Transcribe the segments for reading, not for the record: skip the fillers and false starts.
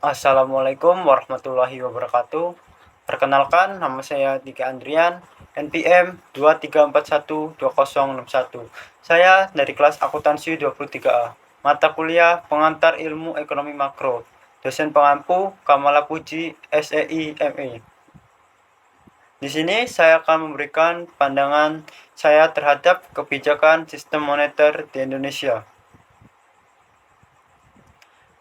Assalamualaikum warahmatullahi wabarakatuh. Perkenalkan, nama saya Dika Andrian, NPM 23412061. Saya dari kelas akuntansi 23A. Mata kuliah Pengantar Ilmu Ekonomi Makro. Dosen pengampu Kamala Puji, SEI ME. Di sini saya akan memberikan pandangan saya terhadap kebijakan sistem moneter di Indonesia.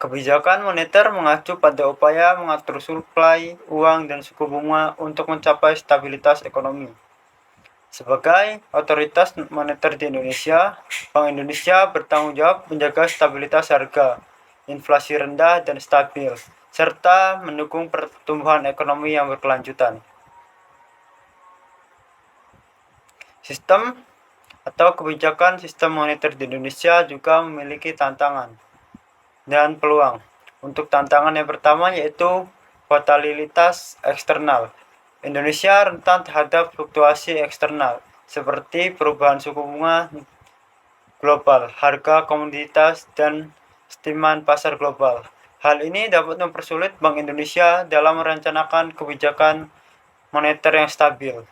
Kebijakan moneter mengacu pada upaya mengatur suplai uang dan suku bunga untuk mencapai stabilitas ekonomi. Sebagai otoritas moneter di Indonesia, Bank Indonesia bertanggung jawab menjaga stabilitas harga, inflasi rendah dan stabil, serta mendukung pertumbuhan ekonomi yang berkelanjutan. Sistem atau kebijakan sistem moneter di Indonesia juga memiliki tantangan dan peluang. Untuk tantangan yang pertama yaitu volatilitas eksternal. Indonesia rentan terhadap fluktuasi eksternal seperti perubahan suku bunga global, harga komoditas, dan stimulan pasar global. Hal ini dapat mempersulit Bank Indonesia dalam merencanakan kebijakan moneter yang stabil.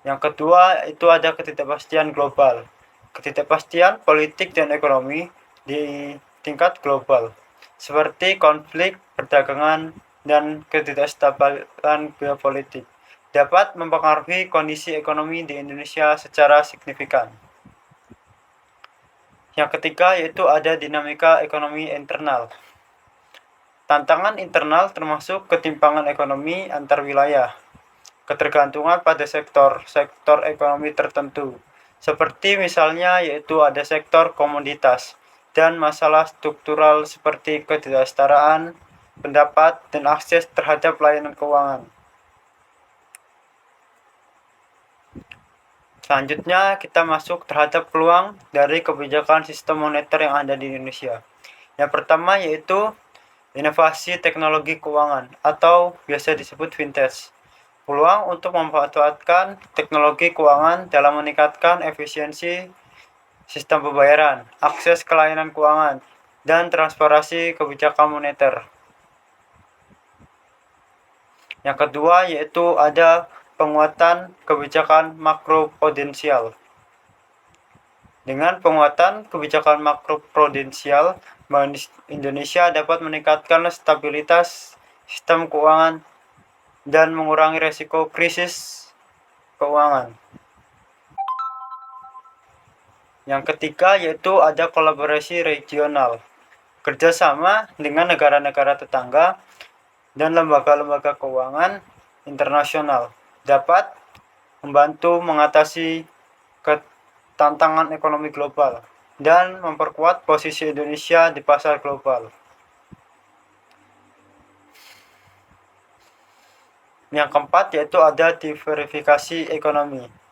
Yang kedua, itu ada ketidakpastian global. Ketidakpastian politik dan ekonomi di tingkat global, seperti konflik perdagangan dan ketidakstabilan geopolitik, dapat mempengaruhi kondisi ekonomi di Indonesia secara signifikan. Yang ketiga, yaitu ada dinamika ekonomi internal. Tantangan internal termasuk ketimpangan ekonomi antar wilayah, ketergantungan pada sektor ekonomi tertentu, seperti misalnya yaitu ada sektor komoditas dan masalah struktural seperti ketidaksetaraan pendapat dan akses terhadap layanan keuangan. Selanjutnya kita masuk terhadap peluang dari kebijakan sistem moneter yang ada di Indonesia. Yang pertama yaitu inovasi teknologi keuangan atau biasa disebut fintech. Peluang untuk memanfaatkan teknologi keuangan dalam meningkatkan efisiensi sistem pembayaran, akses ke layanan keuangan, dan transparansi kebijakan moneter. Yang kedua yaitu ada penguatan kebijakan makroprudensial. Dengan penguatan kebijakan makroprudensial, Bank Indonesia dapat meningkatkan stabilitas sistem keuangan dan mengurangi risiko krisis keuangan. Yang ketiga yaitu ada kolaborasi regional, kerjasama dengan negara-negara tetangga dan lembaga-lembaga keuangan internasional dapat membantu mengatasi tantangan ekonomi global dan memperkuat posisi Indonesia di pasar global. Yang keempat yaitu ada diversifikasi ekonomi.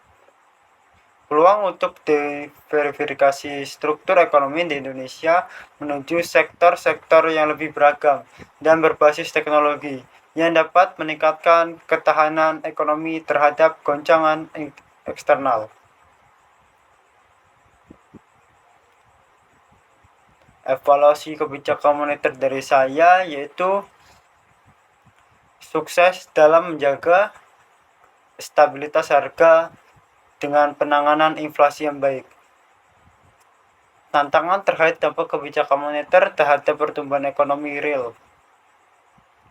Peluang untuk diversifikasi struktur ekonomi di Indonesia menuju sektor-sektor yang lebih beragam dan berbasis teknologi yang dapat meningkatkan ketahanan ekonomi terhadap goncangan eksternal. Evaluasi kebijakan moneter dari saya yaitu sukses dalam menjaga stabilitas harga dengan penanganan inflasi yang baik. Tantangan terkait dampak kebijakan moneter terhadap pertumbuhan ekonomi real,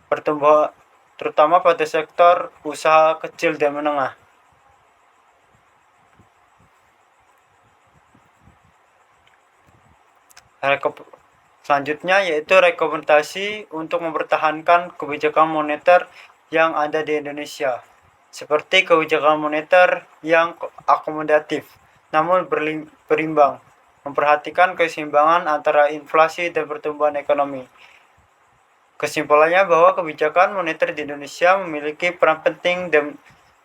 pertumbuhan terutama pada sektor usaha kecil dan menengah. Selanjutnya yaitu rekomendasi untuk mempertahankan kebijakan moneter yang ada di Indonesia, seperti kebijakan moneter yang akomodatif namun berimbang, memperhatikan keseimbangan antara inflasi dan pertumbuhan ekonomi. Kesimpulannya bahwa kebijakan moneter di Indonesia memiliki peran penting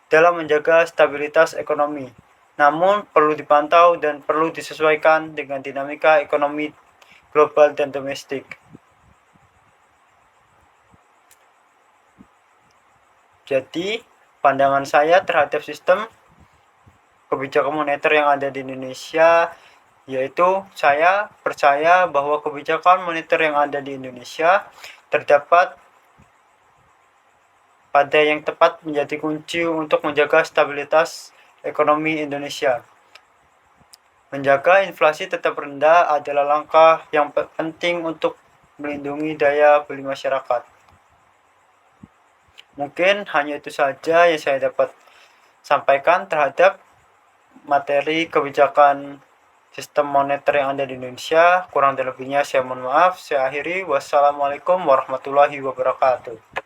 dalam menjaga stabilitas ekonomi, namun perlu dipantau dan perlu disesuaikan dengan dinamika ekonomi global dan domestik. Jadi, pandangan saya terhadap sistem kebijakan moneter yang ada di Indonesia yaitu saya percaya bahwa kebijakan moneter yang ada di Indonesia terdapat pada yang tepat menjadi kunci untuk menjaga stabilitas ekonomi Indonesia. Menjaga inflasi tetap rendah adalah langkah yang penting untuk melindungi daya beli masyarakat. Mungkin hanya itu saja yang saya dapat sampaikan terhadap materi kebijakan sistem moneter yang ada di Indonesia. Kurang dan lebihnya saya mohon maaf. Saya akhiri. Wassalamualaikum warahmatullahi wabarakatuh.